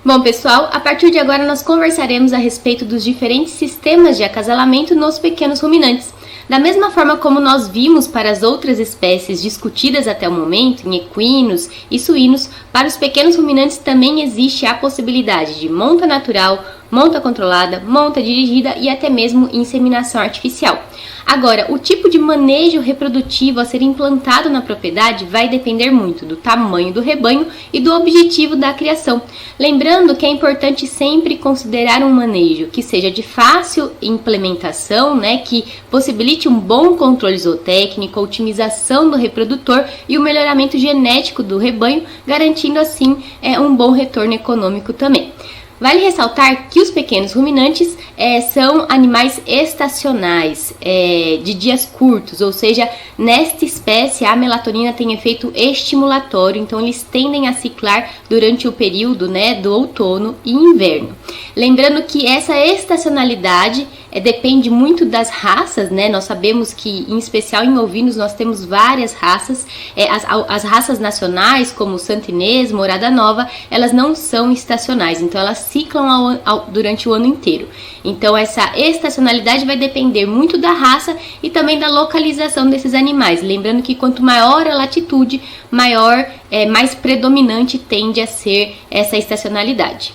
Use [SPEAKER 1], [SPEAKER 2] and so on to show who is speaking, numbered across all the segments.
[SPEAKER 1] Bom, pessoal, a partir de agora nós conversaremos a respeito dos diferentes sistemas de acasalamento nos pequenos ruminantes. Da mesma forma como nós vimos para as outras espécies discutidas até o momento, em equinos e suínos, para os pequenos ruminantes também existe a possibilidade de monta natural, monta controlada, monta dirigida e até mesmo inseminação artificial. Agora, o tipo de manejo reprodutivo a ser implantado na propriedade vai depender muito do tamanho do rebanho e do objetivo da criação. Lembrando que é importante sempre considerar um manejo que seja de fácil implementação, que possibilite um bom controle zootécnico, a otimização do reprodutor e o melhoramento genético do rebanho, garantindo assim um bom retorno econômico também. Vale ressaltar que os pequenos ruminantes são animais estacionais, de dias curtos, ou seja, nesta espécie a melatonina tem efeito estimulatório, então eles tendem a ciclar durante o período do outono e inverno. Lembrando que essa estacionalidade depende muito das raças, Nós sabemos que, em especial em ovinos, nós temos várias raças. As raças nacionais, como Santa Inês, Morada Nova, elas não são estacionais, então elas ciclam durante o ano inteiro. Então essa estacionalidade vai depender muito da raça e também da localização desses animais. Lembrando que quanto maior a latitude, mais predominante tende a ser essa estacionalidade.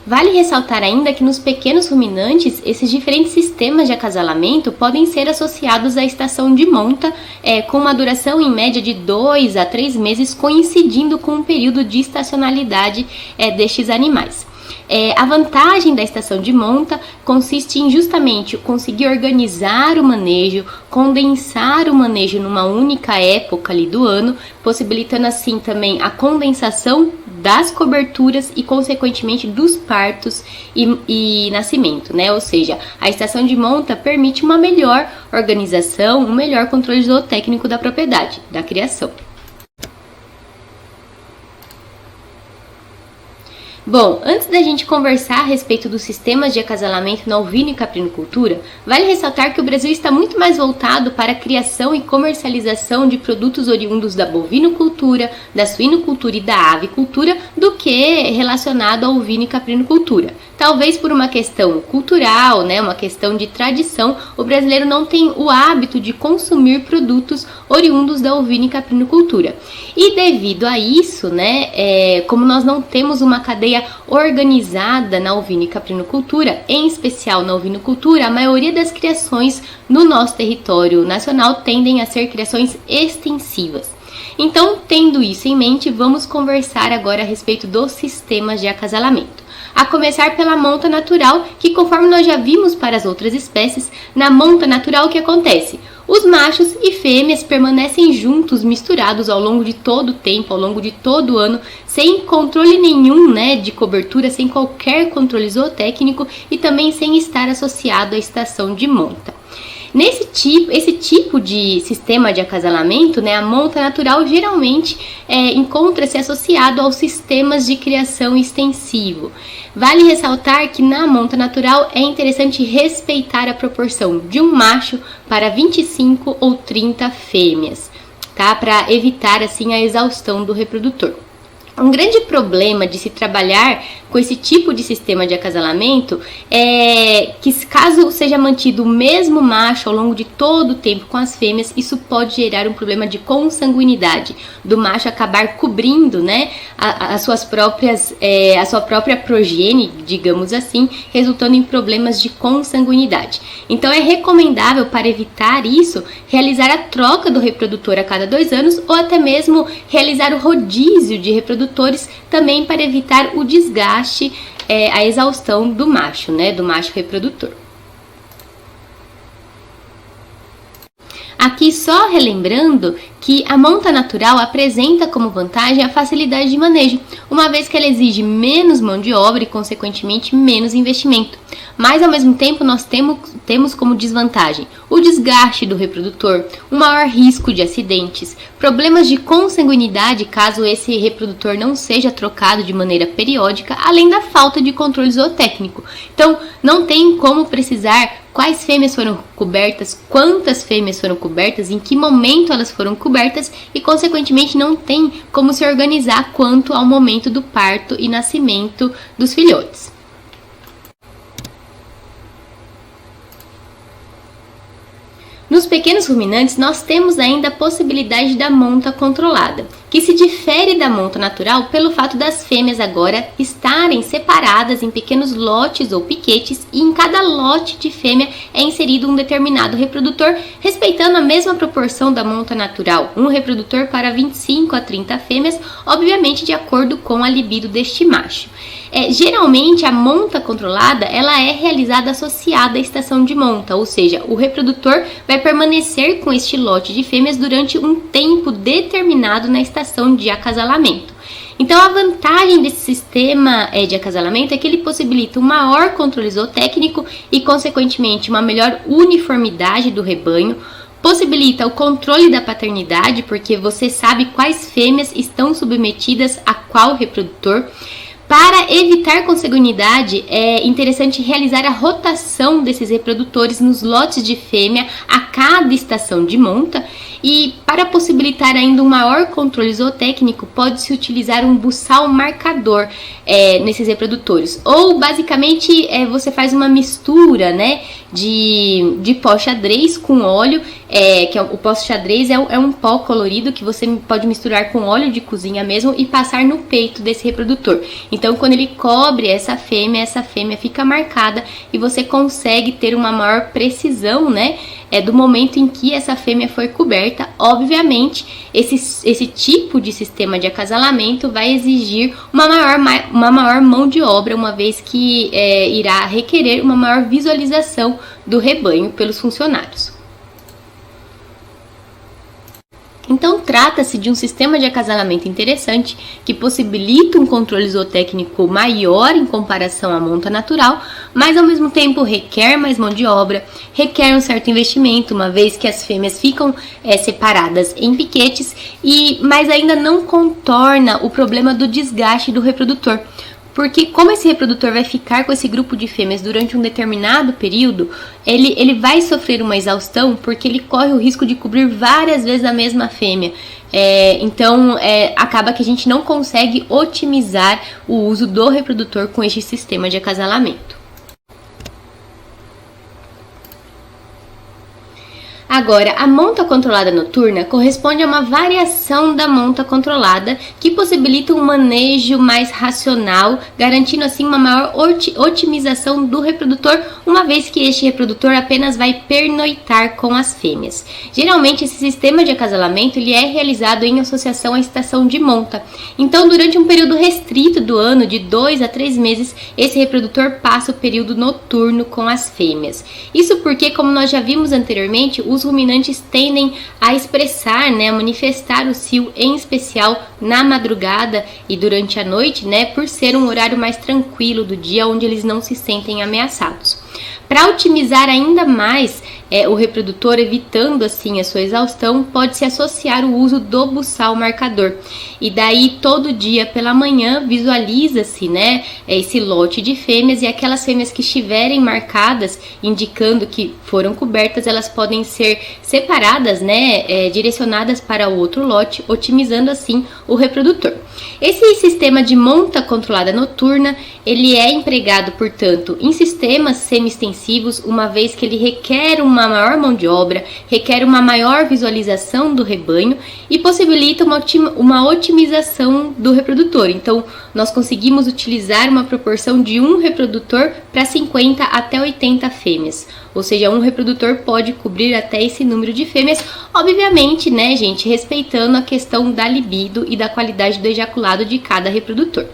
[SPEAKER 1] Vale ressaltar ainda que nos pequenos ruminantes, esses diferentes sistemas de acasalamento podem ser associados à estação de monta, com uma duração em média de 2 a 3 meses, coincidindo com o período de estacionalidade destes animais. A vantagem da estação de monta consiste em justamente conseguir organizar o manejo, condensar o manejo numa única época ali do ano, possibilitando assim também a condensação das coberturas e consequentemente dos partos e nascimento, Ou seja, a estação de monta permite uma melhor organização, um melhor controle zootécnico da propriedade, da criação. Bom, antes da gente conversar a respeito dos sistemas de acasalamento na ovino e caprinocultura, vale ressaltar que o Brasil está muito mais voltado para a criação e comercialização de produtos oriundos da bovinocultura, da suinocultura e da avicultura do que relacionado à ovino e caprinocultura. Talvez por uma questão cultural, uma questão de tradição, o brasileiro não tem o hábito de consumir produtos oriundos da ovino e caprinocultura. E devido a isso, como nós não temos uma cadeia organizada na ovino e caprinocultura, em especial na ovinocultura, a maioria das criações no nosso território nacional tendem a ser criações extensivas. Então, tendo isso em mente, vamos conversar agora a respeito dos sistemas de acasalamento. A começar pela monta natural, que conforme nós já vimos para as outras espécies, na monta natural o que acontece? Os machos e fêmeas permanecem juntos, misturados ao longo de todo o tempo, ao longo de todo o ano, sem controle nenhum de cobertura, sem qualquer controle zootécnico e também sem estar associado à estação de monta. Esse tipo de sistema de acasalamento, a monta natural geralmente encontra-se associado aos sistemas de criação extensivo. Vale ressaltar que na monta natural é interessante respeitar a proporção de um macho para 25 ou 30 fêmeas, para evitar assim a exaustão do reprodutor. Um grande problema de se trabalhar com esse tipo de sistema de acasalamento é que, caso seja mantido o mesmo macho ao longo de todo o tempo com as fêmeas, isso pode gerar um problema de consanguinidade, do macho acabar cobrindo a sua própria progenie, digamos assim, resultando em problemas de consanguinidade. Então é recomendável, para evitar isso, realizar a troca do reprodutor a cada 2 anos ou até mesmo realizar o rodízio de reprodutores, também para evitar o desgaste, a exaustão do macho reprodutor. Aqui só relembrando que a monta natural apresenta como vantagem a facilidade de manejo, uma vez que ela exige menos mão de obra e, consequentemente, menos investimento. Mas, ao mesmo tempo, nós temos como desvantagem o desgaste do reprodutor, um maior risco de acidentes, problemas de consanguinidade caso esse reprodutor não seja trocado de maneira periódica, além da falta de controle zootécnico. Então, não tem como precisar quais fêmeas foram cobertas, quantas fêmeas foram cobertas, em que momento elas foram cobertas e, consequentemente, não tem como se organizar quanto ao momento do parto e nascimento dos filhotes. Nos pequenos ruminantes, nós temos ainda a possibilidade da monta controlada, que se difere da monta natural pelo fato das fêmeas agora estarem separadas em pequenos lotes ou piquetes, e em cada lote de fêmea é inserido um determinado reprodutor, respeitando a mesma proporção da monta natural, um reprodutor para 25 a 30 fêmeas, obviamente de acordo com a libido deste macho. Geralmente a monta controlada ela é realizada associada à estação de monta, ou seja, o reprodutor vai permanecer com este lote de fêmeas durante um tempo determinado na estação de acasalamento. Então a vantagem desse sistema de acasalamento é que ele possibilita um maior controle zootécnico e, consequentemente, uma melhor uniformidade do rebanho, possibilita o controle da paternidade, porque você sabe quais fêmeas estão submetidas a qual reprodutor. Para evitar consanguinidade, é interessante realizar a rotação desses reprodutores nos lotes de fêmea a cada estação de monta, e para possibilitar ainda um maior controle zootécnico, pode-se utilizar um buçal marcador nesses reprodutores, ou basicamente você faz uma mistura, né, de pó xadrez com óleo, que o pó xadrez é um pó colorido que você pode misturar com óleo de cozinha mesmo e passar no peito desse reprodutor. Então, quando ele cobre essa fêmea fica marcada e você consegue ter uma maior precisão, né, do momento em que essa fêmea foi coberta. Obviamente, esse tipo de sistema de acasalamento vai exigir uma maior mão de obra, uma vez que irá requerer uma maior visualização do rebanho pelos funcionários. Então, trata-se de um sistema de acasalamento interessante que possibilita um controle zootécnico maior em comparação à monta natural, mas ao mesmo tempo requer mais mão de obra, requer um certo investimento, uma vez que as fêmeas ficam separadas em piquetes, mas ainda não contorna o problema do desgaste do reprodutor. Porque como esse reprodutor vai ficar com esse grupo de fêmeas durante um determinado período, ele vai sofrer uma exaustão, porque ele corre o risco de cobrir várias vezes a mesma fêmea. Então, acaba que a gente não consegue otimizar o uso do reprodutor com este sistema de acasalamento. Agora, a monta controlada noturna corresponde a uma variação da monta controlada que possibilita um manejo mais racional, garantindo assim uma maior otimização do reprodutor, uma vez que este reprodutor apenas vai pernoitar com as fêmeas. Geralmente, esse sistema de acasalamento ele é realizado em associação à estação de monta. Então, durante um período restrito do ano, de 2 a 3 meses, esse reprodutor passa o período noturno com as fêmeas. Isso porque, como nós já vimos anteriormente, os ruminantes tendem a expressar, a manifestar o cio, em especial na madrugada e durante a noite, por ser um horário mais tranquilo do dia, onde eles não se sentem ameaçados. Para otimizar ainda mais o reprodutor, evitando assim a sua exaustão, pode-se associar o uso do buçal marcador. E daí, todo dia pela manhã, visualiza-se esse lote de fêmeas, e aquelas fêmeas que estiverem marcadas, indicando que foram cobertas, elas podem ser separadas, direcionadas para o outro lote, otimizando assim o reprodutor. Esse sistema de monta controlada noturna, ele é empregado, portanto, em sistemas semi-extensivos, uma vez que ele requer uma maior mão de obra, requer uma maior visualização do rebanho e possibilita uma otimização do reprodutor. Então, nós conseguimos utilizar uma proporção de um reprodutor para 50 até 80 fêmeas. Ou seja, um reprodutor pode cobrir até esse número de fêmeas, obviamente, gente, respeitando a questão da libido e da qualidade do ejaculado de cada reprodutor.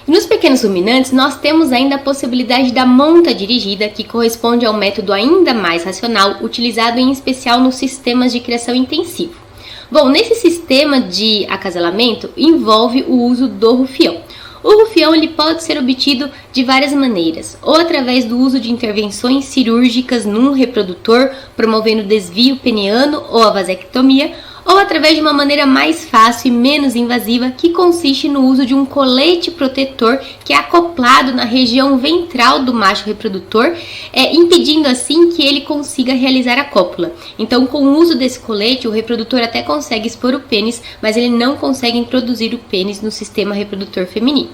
[SPEAKER 1] Nos pequenos ruminantes, nós temos ainda a possibilidade da monta dirigida, que corresponde ao método ainda mais racional, utilizado em especial nos sistemas de criação intensivo. Bom, nesse sistema de acasalamento, envolve o uso do rufião. O rufião ele pode ser obtido de várias maneiras, ou através do uso de intervenções cirúrgicas num reprodutor, promovendo desvio peniano ou a vasectomia, ou através de uma maneira mais fácil e menos invasiva, que consiste no uso de um colete protetor que é acoplado na região ventral do macho reprodutor, impedindo assim que ele consiga realizar a cópula. Então, com o uso desse colete, o reprodutor até consegue expor o pênis, mas ele não consegue introduzir o pênis no sistema reprodutor feminino.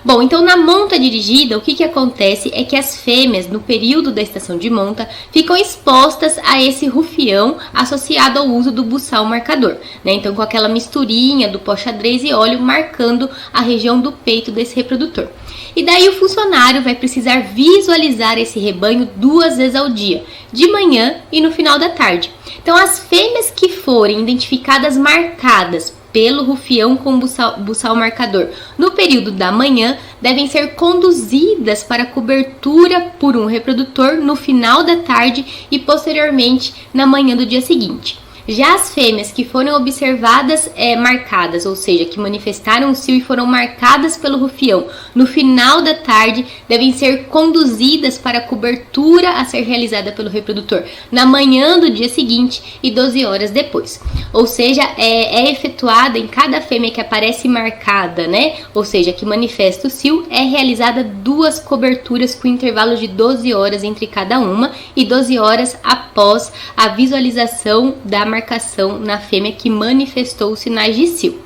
[SPEAKER 1] Bom, então na monta dirigida, o que acontece é que as fêmeas, no período da estação de monta, ficam expostas a esse rufião associado ao uso do buçal marcador, né? Então com aquela misturinha do pó xadrez e óleo marcando a região do peito desse reprodutor. E daí o funcionário vai precisar visualizar esse rebanho 2 vezes ao dia, de manhã e no final da tarde. Então as fêmeas que forem identificadas marcadas pelo rufião com buçal marcador no período da manhã devem ser conduzidas para cobertura por um reprodutor no final da tarde e posteriormente na manhã do dia seguinte. Já as fêmeas que foram observadas marcadas, ou seja, que manifestaram o cio e foram marcadas pelo rufião no final da tarde, devem ser conduzidas para a cobertura a ser realizada pelo reprodutor na manhã do dia seguinte e 12 horas depois. Ou seja, é efetuada em cada fêmea que aparece marcada, né? Ou seja, que manifesta o cio, é realizada 2 coberturas com intervalo de 12 horas entre cada uma e 12 horas após a visualização da marcação na fêmea que manifestou os sinais de cio.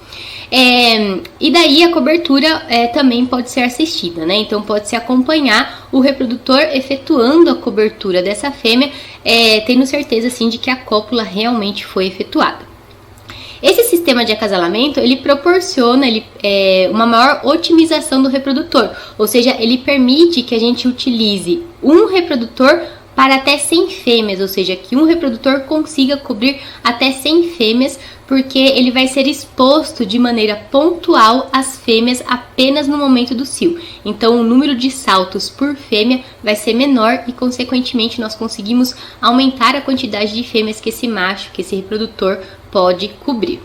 [SPEAKER 1] E daí a cobertura também pode ser assistida, né? Então pode-se acompanhar o reprodutor efetuando a cobertura dessa fêmea, tendo certeza assim de que a cópula realmente foi efetuada. Esse sistema de acasalamento, ele proporciona uma maior otimização do reprodutor, ou seja, ele permite que a gente utilize um reprodutor para até 100 fêmeas, ou seja, que um reprodutor consiga cobrir até 100 fêmeas, porque ele vai ser exposto de maneira pontual às fêmeas apenas no momento do cio. Então, o número de saltos por fêmea vai ser menor e, consequentemente, nós conseguimos aumentar a quantidade de fêmeas que esse macho, que esse reprodutor pode cobrir.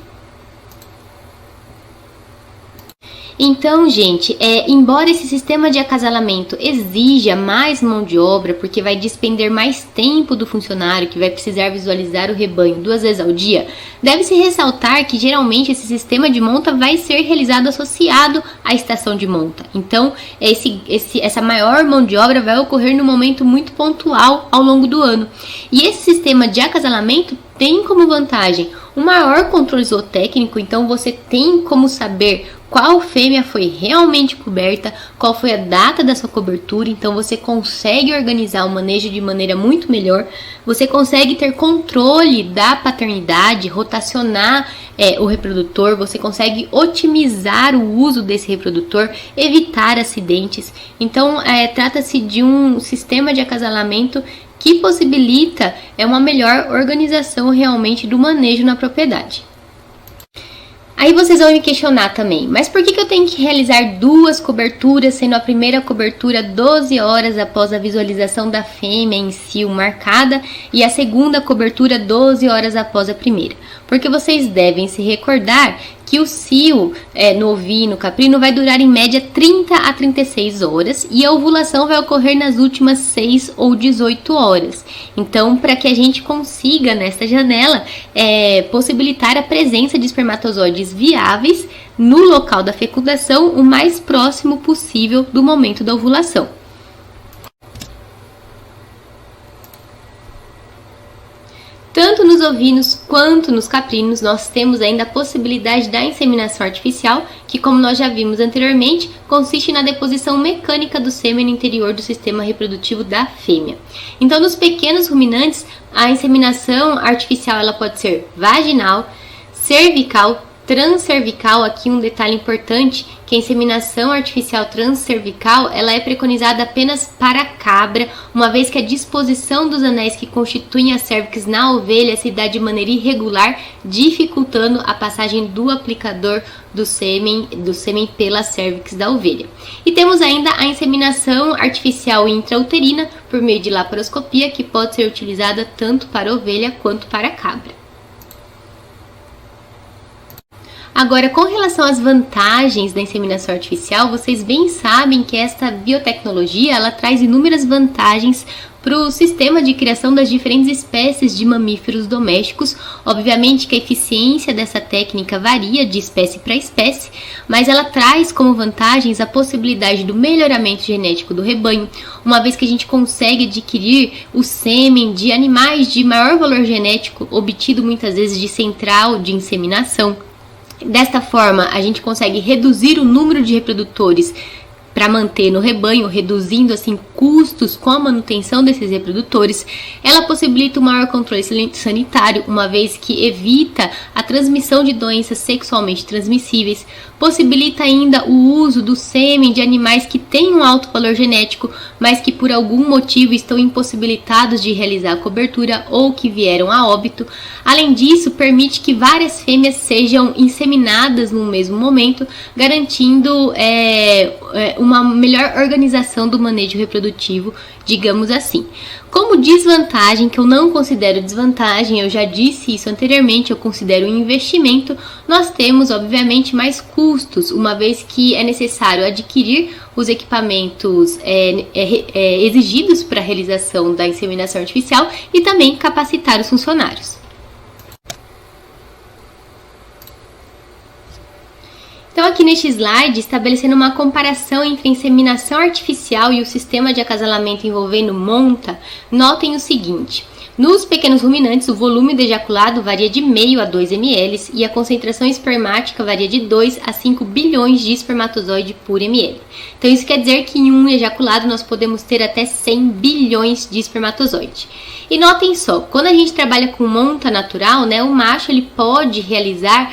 [SPEAKER 1] Então, gente, embora esse sistema de acasalamento exija mais mão de obra, porque vai despender mais tempo do funcionário, que vai precisar visualizar o rebanho 2 vezes ao dia, deve-se ressaltar que geralmente esse sistema de monta vai ser realizado associado à estação de monta. Então, essa maior mão de obra vai ocorrer no momento muito pontual ao longo do ano. E esse sistema de acasalamento tem como vantagem um maior controle zootécnico, então você tem como saber qual fêmea foi realmente coberta, qual foi a data da sua cobertura, então você consegue organizar o manejo de maneira muito melhor, você consegue ter controle da paternidade, rotacionar o reprodutor, você consegue otimizar o uso desse reprodutor, evitar acidentes. Então, trata-se de um sistema de acasalamento que possibilita uma melhor organização realmente do manejo na propriedade. Aí vocês vão me questionar também, mas por que eu tenho que realizar 2 coberturas, sendo a primeira cobertura 12 horas após a visualização da fêmea em cio marcada e a segunda cobertura 12 horas após a primeira? Porque vocês devem se recordar que o cio no ovino, caprino, vai durar em média 30 a 36 horas e a ovulação vai ocorrer nas últimas 6 ou 18 horas. Então, para que a gente consiga, nesta janela, possibilitar a presença de espermatozoides viáveis no local da fecundação o mais próximo possível do momento da ovulação. Tanto nos ovinos quanto nos caprinos, nós temos ainda a possibilidade da inseminação artificial, que, como nós já vimos anteriormente, consiste na deposição mecânica do sêmen no interior do sistema reprodutivo da fêmea. Então, nos pequenos ruminantes, a inseminação artificial ela pode ser vaginal, cervical, transcervical. Aqui um detalhe importante, que a inseminação artificial transcervical ela é preconizada apenas para a cabra, uma vez que a disposição dos anéis que constituem a cérvix na ovelha se dá de maneira irregular, dificultando a passagem do aplicador do sêmen pela cérvix da ovelha. E temos ainda a inseminação artificial intrauterina por meio de laparoscopia, que pode ser utilizada tanto para a ovelha quanto para a cabra. Agora, com relação às vantagens da inseminação artificial, vocês bem sabem que esta biotecnologia ela traz inúmeras vantagens para o sistema de criação das diferentes espécies de mamíferos domésticos. Obviamente que a eficiência dessa técnica varia de espécie para espécie, mas ela traz como vantagens a possibilidade do melhoramento genético do rebanho, uma vez que a gente consegue adquirir o sêmen de animais de maior valor genético, obtido muitas vezes de central de inseminação. Desta forma, a gente consegue reduzir o número de reprodutores para manter no rebanho, reduzindo assim custos com a manutenção desses reprodutores. Ela possibilita um maior controle sanitário, uma vez que evita a transmissão de doenças sexualmente transmissíveis, possibilita ainda o uso do sêmen de animais que têm um alto valor genético, mas que por algum motivo estão impossibilitados de realizar a cobertura ou que vieram a óbito. Além disso, permite que várias fêmeas sejam inseminadas no mesmo momento, garantindo uma melhor organização do manejo reprodutivo, digamos assim. Como desvantagem, que eu não considero desvantagem, eu já disse isso anteriormente, eu considero um investimento, nós temos obviamente mais custos, uma vez que é necessário adquirir os equipamentos exigidos para a realização da inseminação artificial e também capacitar os funcionários. Então, aqui neste slide, estabelecendo uma comparação entre a inseminação artificial e o sistema de acasalamento envolvendo monta, notem o seguinte: nos pequenos ruminantes, o volume do ejaculado varia de meio a 2 ml e a concentração espermática varia de 2 a 5 bilhões de espermatozoide por ml. Então, isso quer dizer que em um ejaculado nós podemos ter até 100 bilhões de espermatozoide. E notem só, quando a gente trabalha com monta natural, né, o macho ele pode realizar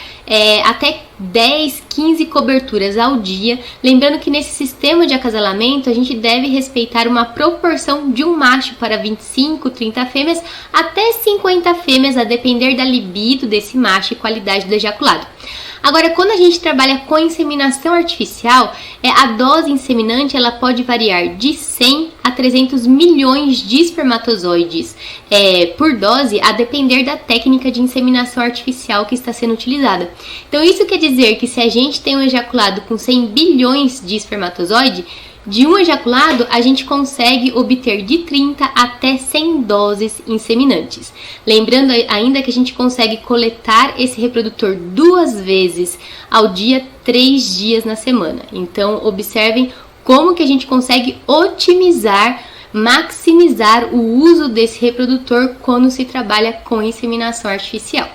[SPEAKER 1] até 10, 15 coberturas ao dia. Lembrando que nesse sistema de acasalamento a gente deve respeitar uma proporção de um macho para 25, 30 fêmeas, até 50 fêmeas, a depender da libido desse macho e qualidade do ejaculado. Agora, quando a gente trabalha com inseminação artificial, a dose inseminante ela pode variar de 100 a 300 milhões de espermatozoides por dose, a depender da técnica de inseminação artificial que está sendo utilizada. Então, isso quer dizer que se a gente tem um ejaculado com 100 bilhões de espermatozoide, de um ejaculado, a gente consegue obter de 30 até 100 doses inseminantes. Lembrando ainda que a gente consegue coletar esse reprodutor 2 vezes ao dia, 3 dias na semana. Então, observem como que a gente consegue otimizar, maximizar o uso desse reprodutor quando se trabalha com inseminação artificial.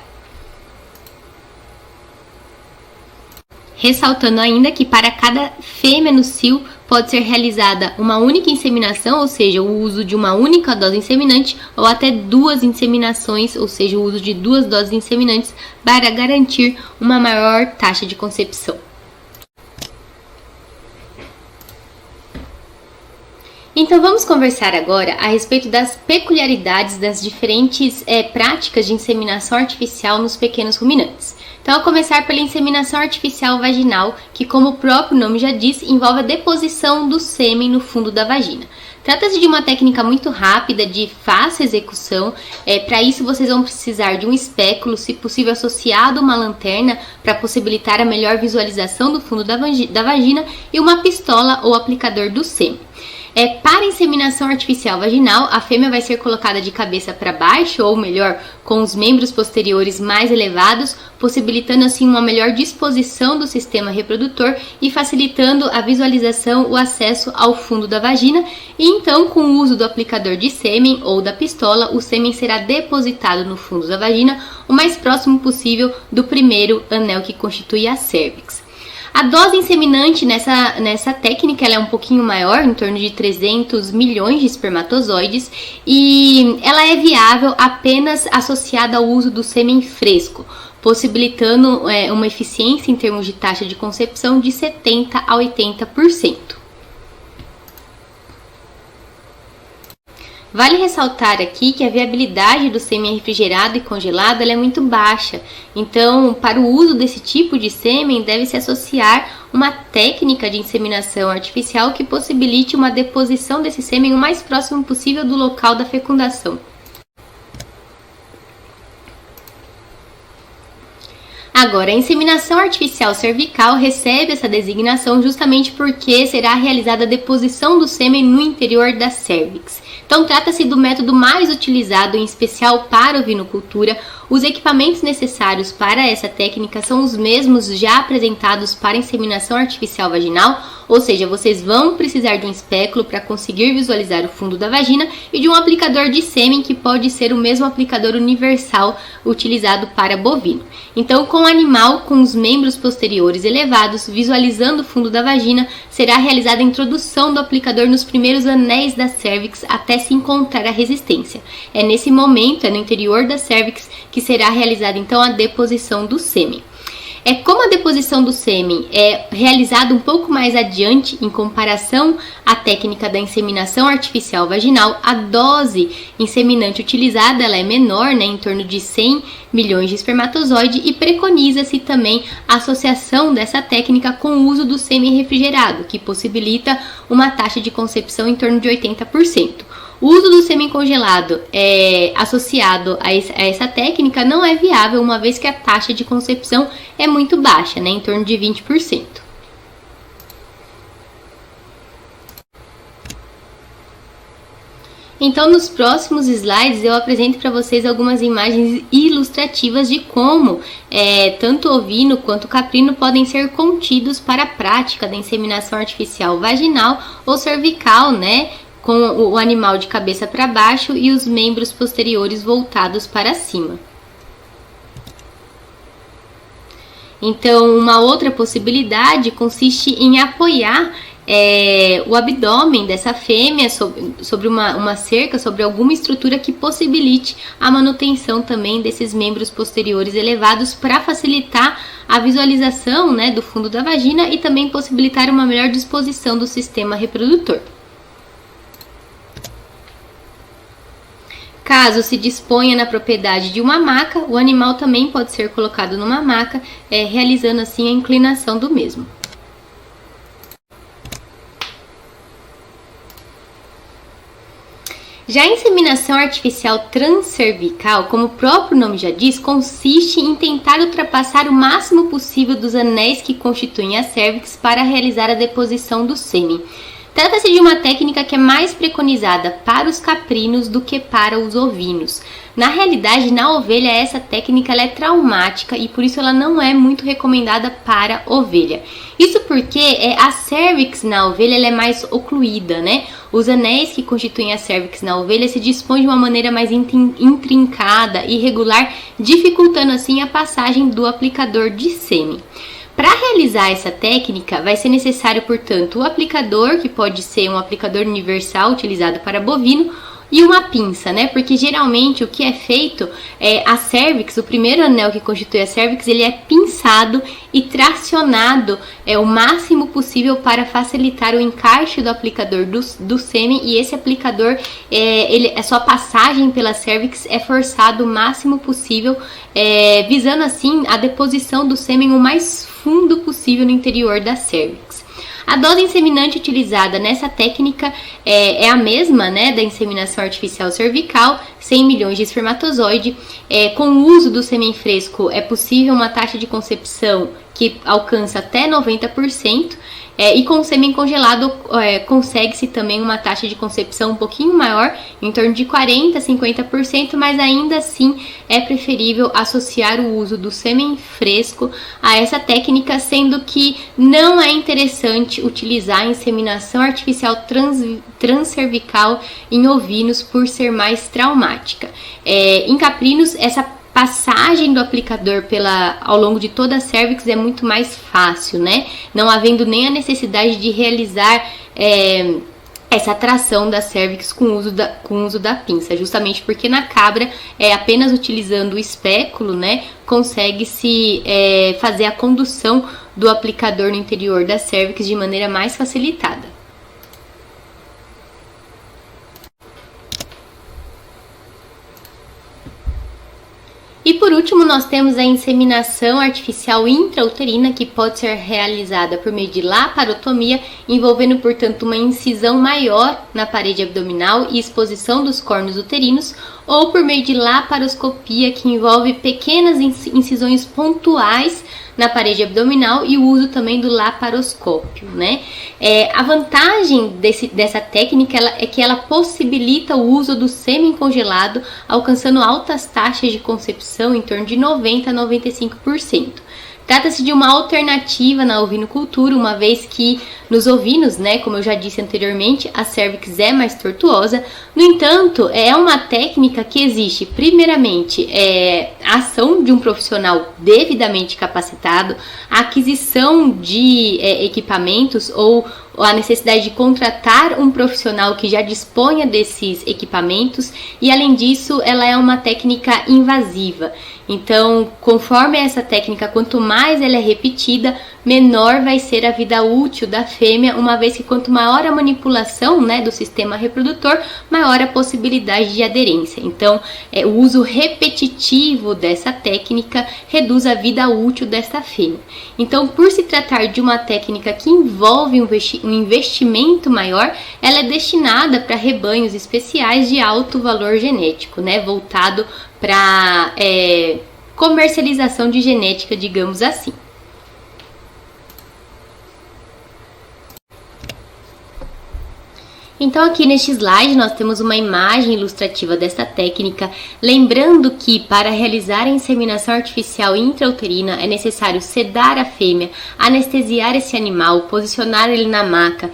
[SPEAKER 1] Ressaltando ainda que para cada fêmea no cio pode ser realizada uma única inseminação, ou seja, o uso de uma única dose inseminante, ou até 2 inseminações, ou seja, o uso de 2 doses inseminantes para garantir uma maior taxa de concepção. Então vamos conversar agora a respeito das peculiaridades das diferentes práticas de inseminação artificial nos pequenos ruminantes. Então, a começar pela inseminação artificial vaginal, que como o próprio nome já diz, envolve a deposição do sêmen no fundo da vagina. Trata-se de uma técnica muito rápida, de fácil execução. Para isso, vocês vão precisar de um espéculo, se possível associado a uma lanterna, para possibilitar a melhor visualização do fundo da vagina, e uma pistola ou aplicador do sêmen. Para inseminação artificial vaginal, a fêmea vai ser colocada de cabeça para baixo, ou melhor, com os membros posteriores mais elevados, possibilitando assim uma melhor disposição do sistema reprodutor e facilitando a visualização, o acesso ao fundo da vagina. E então, com o uso do aplicador de sêmen ou da pistola, o sêmen será depositado no fundo da vagina o mais próximo possível do primeiro anel que constitui a cérvix. A dose inseminante nessa técnica ela é um pouquinho maior, em torno de 300 milhões de espermatozoides, e ela é viável apenas associada ao uso do sêmen fresco, possibilitando uma eficiência em termos de taxa de concepção de 70% a 80%. Vale ressaltar aqui que a viabilidade do sêmen refrigerado e congelado ela é muito baixa. Então, para o uso desse tipo de sêmen, deve-se associar uma técnica de inseminação artificial que possibilite uma deposição desse sêmen o mais próximo possível do local da fecundação. Agora, a inseminação artificial cervical recebe essa designação justamente porque será realizada a deposição do sêmen no interior da cérvix. Então, trata-se do método mais utilizado, em especial para ovinocultura. Os equipamentos necessários para essa técnica são os mesmos já apresentados para inseminação artificial vaginal, ou seja, vocês vão precisar de um espéculo para conseguir visualizar o fundo da vagina e de um aplicador de sêmen, que pode ser o mesmo aplicador universal utilizado para bovino. Então, com o animal com os membros posteriores elevados, visualizando o fundo da vagina, será realizada a introdução do aplicador nos primeiros anéis da cérvix até se encontrar a resistência. É nesse momento, no interior da cérvix, que será realizada então a deposição do sêmen. Como a deposição do sêmen é realizada um pouco mais adiante em comparação à técnica da inseminação artificial vaginal, a dose inseminante utilizada ela é menor, em torno de 100 milhões de espermatozoides, e preconiza-se também a associação dessa técnica com o uso do sêmen refrigerado, que possibilita uma taxa de concepção em torno de 80%. O uso do sêmen congelado associado a essa técnica não é viável, uma vez que a taxa de concepção é muito baixa, em torno de 20%. Então, nos próximos slides eu apresento para vocês algumas imagens ilustrativas de como tanto ovino quanto caprino podem ser contidos para a prática da inseminação artificial vaginal ou cervical, com o animal de cabeça para baixo e os membros posteriores voltados para cima. Então, uma outra possibilidade consiste em apoiar o abdômen dessa fêmea sobre uma cerca, sobre alguma estrutura que possibilite a manutenção também desses membros posteriores elevados, para facilitar a visualização do fundo da vagina e também possibilitar uma melhor disposição do sistema reprodutor. Caso se disponha na propriedade de uma maca, o animal também pode ser colocado numa maca, realizando assim a inclinação do mesmo. Já a inseminação artificial transcervical, como o próprio nome já diz, consiste em tentar ultrapassar o máximo possível dos anéis que constituem a cérvix para realizar a deposição do sêmen. Trata-se de uma técnica que é mais preconizada para os caprinos do que para os ovinos. Na realidade, na ovelha, essa técnica ela é traumática e por isso ela não é muito recomendada para ovelha. Isso porque a cérvix na ovelha ela é mais ocluída, Os anéis que constituem a cérvix na ovelha se dispõem de uma maneira mais intrincada e irregular, dificultando assim a passagem do aplicador de sêmen. Para realizar essa técnica, vai ser necessário, portanto, o aplicador, que pode ser um aplicador universal utilizado para bovino, e uma pinça, Porque geralmente o que é feito a cérvix, o primeiro anel que constitui a cérvix, ele é pinçado e tracionado o máximo possível para facilitar o encaixe do aplicador do sêmen, e esse aplicador, a sua passagem pela cérvix é forçado o máximo possível, visando assim a deposição do sêmen o mais fundo possível no interior da cérvix. A dose inseminante utilizada nessa técnica é a mesma da inseminação artificial cervical, 100 milhões de espermatozoide. Com o uso do sêmen fresco é possível uma taxa de concepção que alcança até 90%, e com o sêmen congelado consegue-se também uma taxa de concepção um pouquinho maior, em torno de 40% a 50%, mas ainda assim é preferível associar o uso do sêmen fresco a essa técnica, sendo que não é interessante utilizar a inseminação artificial transcervical em ovinos por ser mais traumática. Em caprinos, essa passagem do aplicador ao longo de toda a cérvix é muito mais fácil, Não havendo nem a necessidade de realizar essa tração da cérvix com o uso da pinça, justamente porque na cabra, apenas utilizando o espéculo, consegue-se fazer a condução do aplicador no interior da cérvix de maneira mais facilitada. E por último, nós temos a inseminação artificial intrauterina, que pode ser realizada por meio de laparotomia envolvendo, portanto, uma incisão maior na parede abdominal e exposição dos córneos uterinos, ou por meio de laparoscopia, que envolve pequenas incisões pontuais na parede abdominal e o uso também do laparoscópio, né? A vantagem dessa técnica é que ela possibilita o uso do sêmen congelado, alcançando altas taxas de concepção em torno de 90 a 95%. Trata-se de uma alternativa na ovinocultura, uma vez que nos ovinos, né, como eu já disse anteriormente, a cérvix é mais tortuosa. No entanto, é uma técnica que existe, primeiramente, a ação de um profissional devidamente capacitado, a aquisição de equipamentos ou a necessidade de contratar um profissional que já disponha desses equipamentos, e além disso, ela é uma técnica invasiva. Então, conforme essa técnica, quanto mais ela é repetida, menor vai ser a vida útil da fêmea, uma vez que quanto maior a manipulação, né, do sistema reprodutor, maior a possibilidade de aderência. Então, o uso repetitivo dessa técnica reduz a vida útil dessa fêmea. Então, por se tratar de uma técnica que envolve um investimento maior, ela é destinada para rebanhos especiais de alto valor genético, né, voltado para comercialização de genética, digamos assim. Então aqui neste slide nós temos uma imagem ilustrativa dessa técnica, lembrando que para realizar a inseminação artificial intrauterina é necessário sedar a fêmea, anestesiar esse animal, posicionar ele na maca,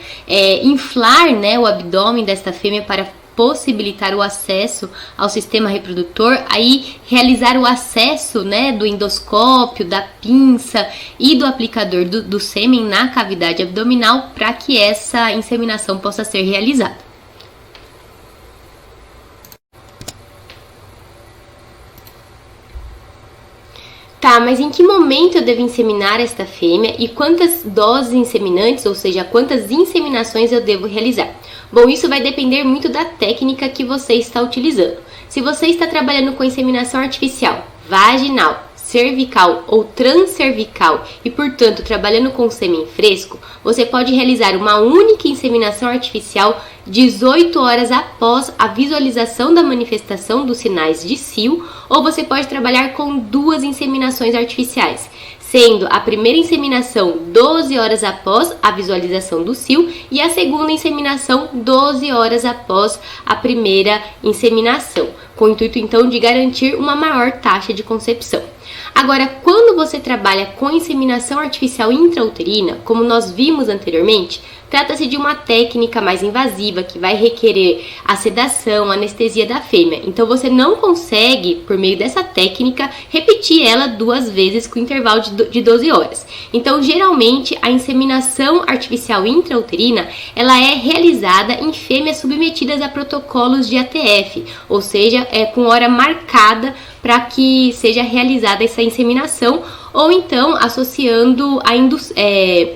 [SPEAKER 1] inflar, né, o abdômen desta fêmea para possibilitar o acesso ao sistema reprodutor, aí realizar o acesso, né, do endoscópio, da pinça e do aplicador do sêmen na cavidade abdominal para que essa inseminação possa ser realizada. Tá, mas em que momento eu devo inseminar esta fêmea e quantas doses inseminantes, ou seja, quantas inseminações eu devo realizar? Bom, isso vai depender muito da técnica que você está utilizando. Se você está trabalhando com inseminação artificial, vaginal, cervical ou transcervical e, portanto, trabalhando com sêmen fresco, você pode realizar uma única inseminação artificial 18 horas após a visualização da manifestação dos sinais de cio, ou você pode trabalhar com 2 inseminações artificiais, sendo a primeira inseminação 12 horas após a visualização do cio e a segunda inseminação 12 horas após a primeira inseminação, com o intuito então de garantir uma maior taxa de concepção. Agora, quando você trabalha com inseminação artificial intrauterina, como nós vimos anteriormente, trata-se de uma técnica mais invasiva que vai requerer a sedação, a anestesia da fêmea. Então você não consegue, por meio dessa técnica, repetir ela 2 vezes com intervalo de 12 horas. Então, geralmente, a inseminação artificial intrauterina, ela é realizada em fêmeas submetidas a protocolos de ATF, ou seja, com hora marcada para que seja realizada essa inseminação, ou então associando a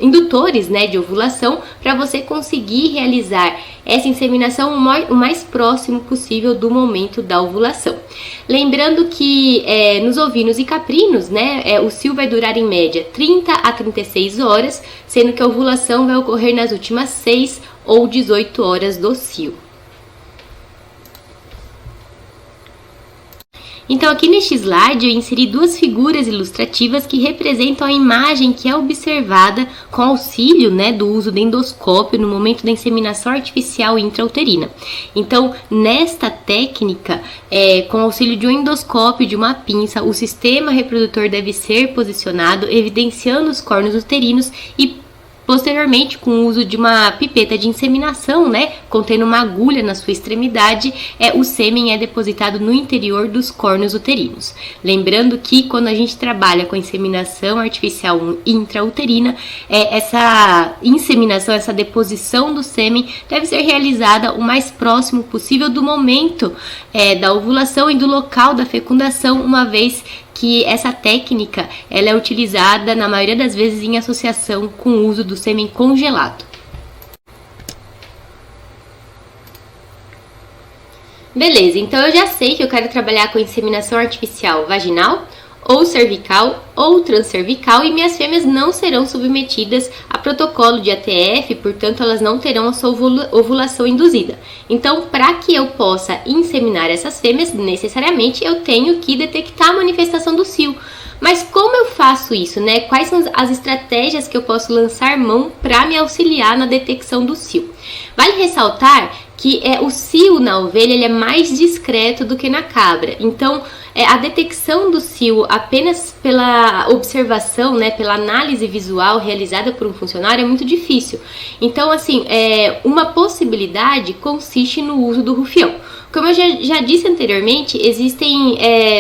[SPEAKER 1] indutores, né, de ovulação, para você conseguir realizar essa inseminação o mais próximo possível do momento da ovulação. Lembrando que nos ovinos e caprinos, né, o cio vai durar em média 30 a 36 horas, sendo que a ovulação vai ocorrer nas últimas 6 ou 18 horas do cio. Então aqui neste slide eu inseri 2 figuras ilustrativas que representam a imagem que é observada com auxílio, né, do uso do endoscópio no momento da inseminação artificial intrauterina. Então, nesta técnica, com auxílio de um endoscópio e de uma pinça, o sistema reprodutor deve ser posicionado, evidenciando os córneos uterinos e posteriormente, com o uso de uma pipeta de inseminação, né, contendo uma agulha na sua extremidade, o sêmen é depositado no interior dos córneos uterinos. Lembrando que quando a gente trabalha com inseminação artificial intrauterina, essa inseminação, essa deposição do sêmen deve ser realizada o mais próximo possível do momento da ovulação e do local da fecundação, uma vez que essa técnica ela é utilizada na maioria das vezes em associação com o uso do sêmen congelado. Beleza, então eu já sei que eu quero trabalhar com inseminação artificial vaginal ou cervical ou transcervical, e minhas fêmeas não serão submetidas a protocolo de ATF, portanto elas não terão a sua ovulação induzida. Então, para que eu possa inseminar essas fêmeas, necessariamente eu tenho que detectar a manifestação do cio. Mas como eu faço isso, né? Quais são as estratégias que eu posso lançar mão para me auxiliar na detecção do cio? Vale ressaltar que o cio na ovelha ele é mais discreto do que na cabra. Então, a detecção do cio apenas pela observação, né, pela análise visual realizada por um funcionário é muito difícil. Então, assim, uma possibilidade consiste no uso do rufião. Como eu já disse anteriormente, existem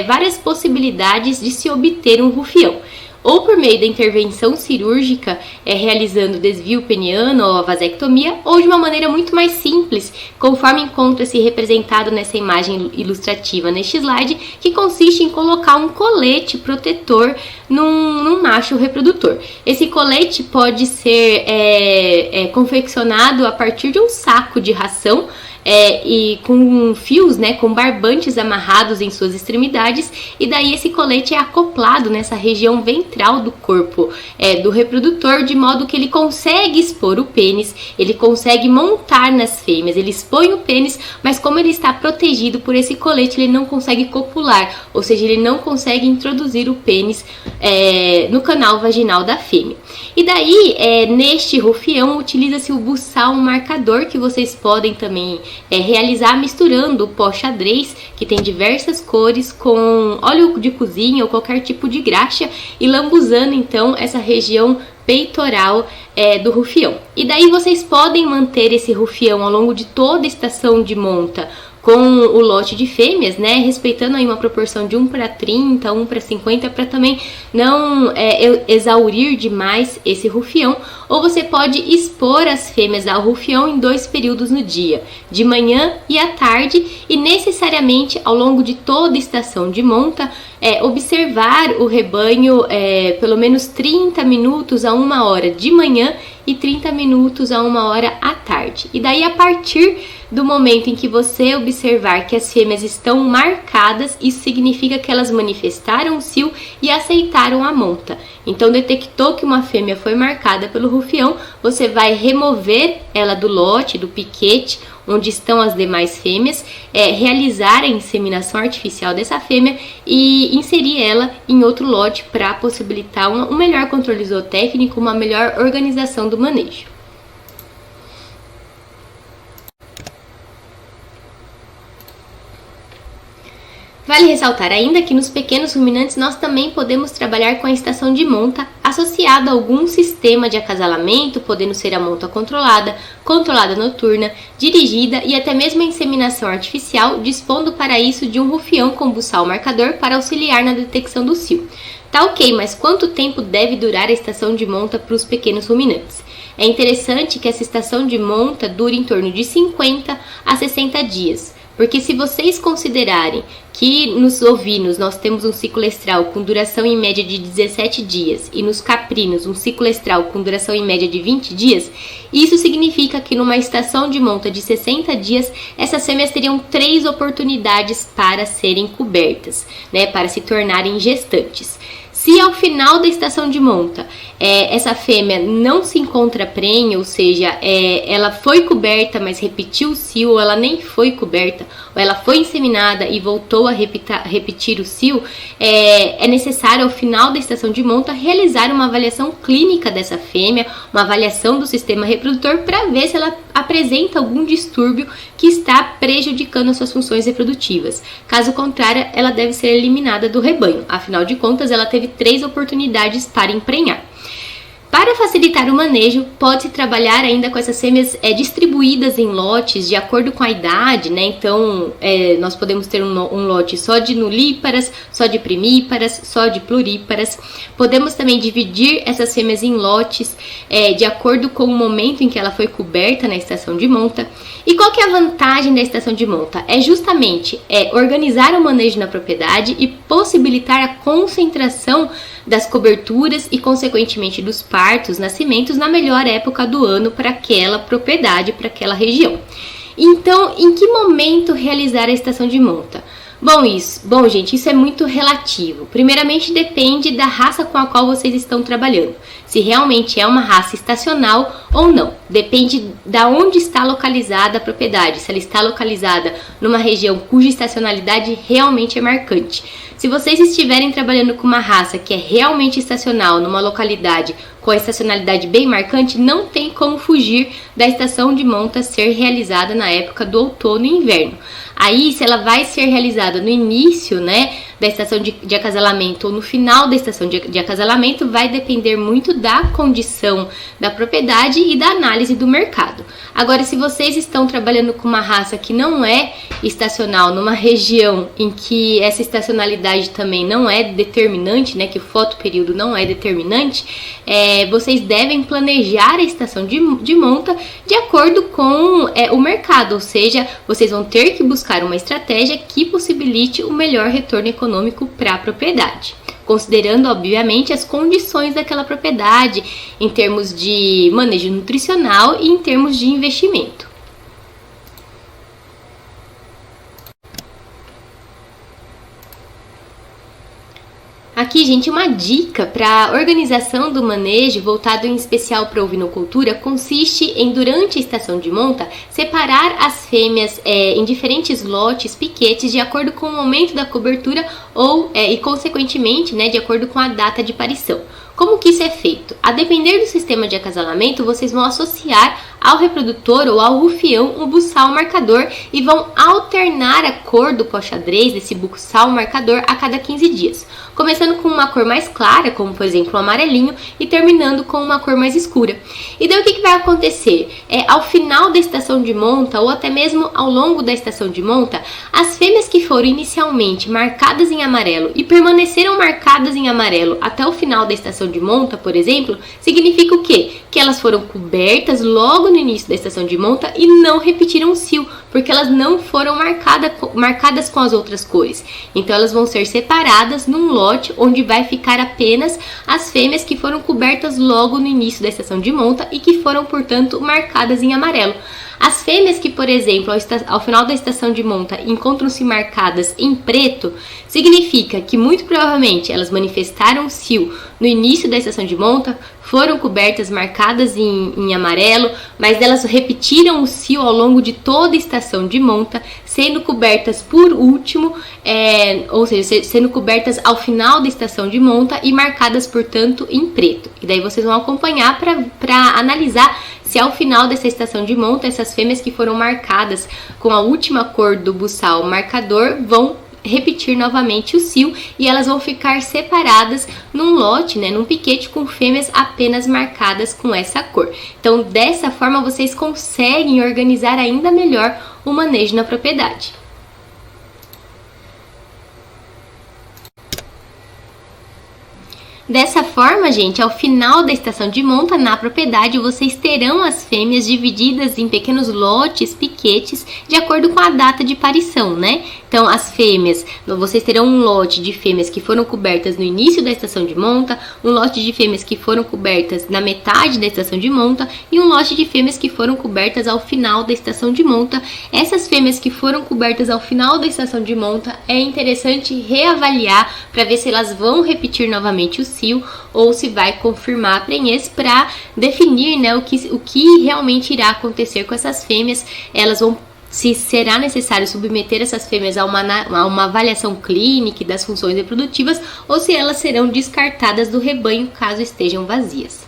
[SPEAKER 1] várias possibilidades de se obter um rufião. Ou por meio da intervenção cirúrgica, realizando desvio peniano ou a vasectomia, ou de uma maneira muito mais simples, conforme encontra-se representado nessa imagem ilustrativa neste slide, que consiste em colocar um colete protetor num macho reprodutor. Esse colete pode ser confeccionado a partir de um saco de ração, e com fios, né, com barbantes amarrados em suas extremidades, e daí esse colete é acoplado nessa região ventral do corpo do reprodutor, de modo que ele consegue expor o pênis, ele consegue montar nas fêmeas, ele expõe o pênis, mas como ele está protegido por esse colete, ele não consegue copular, ou seja, ele não consegue introduzir o pênis no canal vaginal da fêmea. E daí, neste rufião, utiliza-se o buçal marcador, que vocês podem também realizar misturando o pó xadrez, que tem diversas cores, com óleo de cozinha ou qualquer tipo de graxa, e lambuzando então essa região peitoral do rufião. E daí vocês podem manter esse rufião ao longo de toda a estação de monta com o lote de fêmeas, né, respeitando aí uma proporção de 1:30, 1:50, para também não exaurir demais esse rufião. Ou você pode expor as fêmeas ao rufião em 2 períodos no dia, de manhã e à tarde, e necessariamente ao longo de toda a estação de monta, observar o rebanho pelo menos 30 minutos a 1 hora de manhã e 30 minutos a 1 hora à tarde. E daí, a partir do momento em que você observar que as fêmeas estão marcadas, isso significa que elas manifestaram o cio e aceitaram a monta. Então, detectou que uma fêmea foi marcada pelo rufião, você vai remover ela do lote, do piquete, onde estão as demais fêmeas, realizar a inseminação artificial dessa fêmea e inserir ela em outro lote para possibilitar um melhor controle zootécnico, uma melhor organização do manejo. Vale ressaltar ainda que nos pequenos ruminantes nós também podemos trabalhar com a estação de monta associada a algum sistema de acasalamento, podendo ser a monta controlada, controlada noturna, dirigida e até mesmo a inseminação artificial, dispondo para isso de um rufião com buçal marcador para auxiliar na detecção do cio. Tá ok, mas quanto tempo deve durar a estação de monta para os pequenos ruminantes? É interessante que essa estação de monta dure em torno de 50 a 60 dias. Porque se vocês considerarem que nos ovinos nós temos um ciclo estral com duração em média de 17 dias e nos caprinos um ciclo estral com duração em média de 20 dias, isso significa que numa estação de monta de 60 dias, essas fêmeas teriam 3 oportunidades para serem cobertas, né, para se tornarem gestantes. Se ao final da estação de monta essa fêmea não se encontra prenha, ou seja, ela foi coberta, mas repetiu o cio, ou ela nem foi coberta, ou ela foi inseminada e voltou a repetir o cio, é necessário ao final da estação de monta realizar uma avaliação clínica dessa fêmea, uma avaliação do sistema reprodutor para ver se ela apresenta algum distúrbio que está prejudicando as suas funções reprodutivas. Caso contrário, ela deve ser eliminada do rebanho, afinal de contas ela teve 3 oportunidades para emprenhar. Para facilitar o manejo, pode-se trabalhar ainda com essas fêmeas distribuídas em lotes de acordo com a idade, né? Então, nós podemos ter um lote só de nulíparas, só de primíparas, só de pluríparas. Podemos também dividir essas fêmeas em lotes de acordo com o momento em que ela foi coberta na estação de monta. E qual que é a vantagem da estação de monta? É justamente organizar o manejo na propriedade e possibilitar a concentração das coberturas e, consequentemente, dos partos, nascimentos na melhor época do ano para aquela propriedade, para aquela região. Então, em que momento realizar a estação de monta? Bom, gente, isso é muito relativo. Primeiramente, depende da raça com a qual vocês estão trabalhando. Se realmente é uma raça estacional ou não. Depende de onde está localizada a propriedade. Se ela está localizada numa região cuja estacionalidade realmente é marcante. Se vocês estiverem trabalhando com uma raça que é realmente estacional numa localidade com a estacionalidade bem marcante, não tem como fugir da estação de monta ser realizada na época do outono e inverno. Aí, se ela vai ser realizada no início, né, da estação de acasalamento ou no final da estação de acasalamento, vai depender muito da condição da propriedade e da análise do mercado. Agora, se vocês estão trabalhando com uma raça que não é estacional, numa região em que essa estacionalidade também não é determinante, né, que o fotoperíodo não é determinante, vocês devem planejar a estação de monta de acordo com o mercado, ou seja, vocês vão ter que buscar uma estratégia que possibilite o melhor retorno econômico para a propriedade, considerando, obviamente, as condições daquela propriedade em termos de manejo nutricional e em termos de investimento. Aqui, gente, uma dica para a organização do manejo voltado em especial para a ovinocultura consiste em, durante a estação de monta, separar as fêmeas em diferentes lotes, piquetes, de acordo com o momento da cobertura e, consequentemente, né, de acordo com a data de parição. Como que isso é feito? A depender do sistema de acasalamento, vocês vão associar ao reprodutor ou ao rufião um buçal marcador e vão alternar a cor do pó-xadrez desse buçal marcador a cada 15 dias. Começando com uma cor mais clara, como por exemplo o amarelinho, e terminando com uma cor mais escura. E daí o que vai acontecer? Ao final da estação de monta, ou até mesmo ao longo da estação de monta, as fêmeas que foram inicialmente marcadas em amarelo e permaneceram marcadas em amarelo até o final da estação de monta, por exemplo, significa o quê? Que elas foram cobertas logo no início da estação de monta e não repetiram o cio, porque elas não foram marcadas com as outras cores. Então elas vão ser separadas num lote onde vai ficar apenas as fêmeas que foram cobertas logo no início da estação de monta e que foram, portanto, marcadas em amarelo. As fêmeas que, por exemplo, ao final da estação de monta encontram-se marcadas em preto, significa que muito provavelmente elas manifestaram o cio no início da estação de monta, foram cobertas marcadas em amarelo, mas elas repetiram o cio ao longo de toda a estação de monta, sendo cobertas por último, ou seja, sendo cobertas ao final da estação de monta e marcadas, portanto, em preto. E daí vocês vão acompanhar para analisar se ao final dessa estação de monta, essas fêmeas que foram marcadas com a última cor do buçal marcador vão repetir novamente o cio e elas vão ficar separadas num lote, né, num piquete com fêmeas apenas marcadas com essa cor. Então, dessa forma, vocês conseguem organizar ainda melhor o manejo na propriedade. Dessa forma, gente, ao final da estação de monta na propriedade, vocês terão as fêmeas divididas em pequenos lotes, piquetes, de acordo com a data de parição, né? Então, as fêmeas, vocês terão um lote de fêmeas que foram cobertas no início da estação de monta, um lote de fêmeas que foram cobertas na metade da estação de monta e um lote de fêmeas que foram cobertas ao final da estação de monta. Essas fêmeas que foram cobertas ao final da estação de monta, é interessante reavaliar para ver se elas vão repetir novamente o cio ou se vai confirmar a prenhez para definir, né, o que realmente irá acontecer com essas fêmeas. Elas vão, se será necessário submeter essas fêmeas a uma avaliação clínica das funções reprodutivas ou se elas serão descartadas do rebanho caso estejam vazias.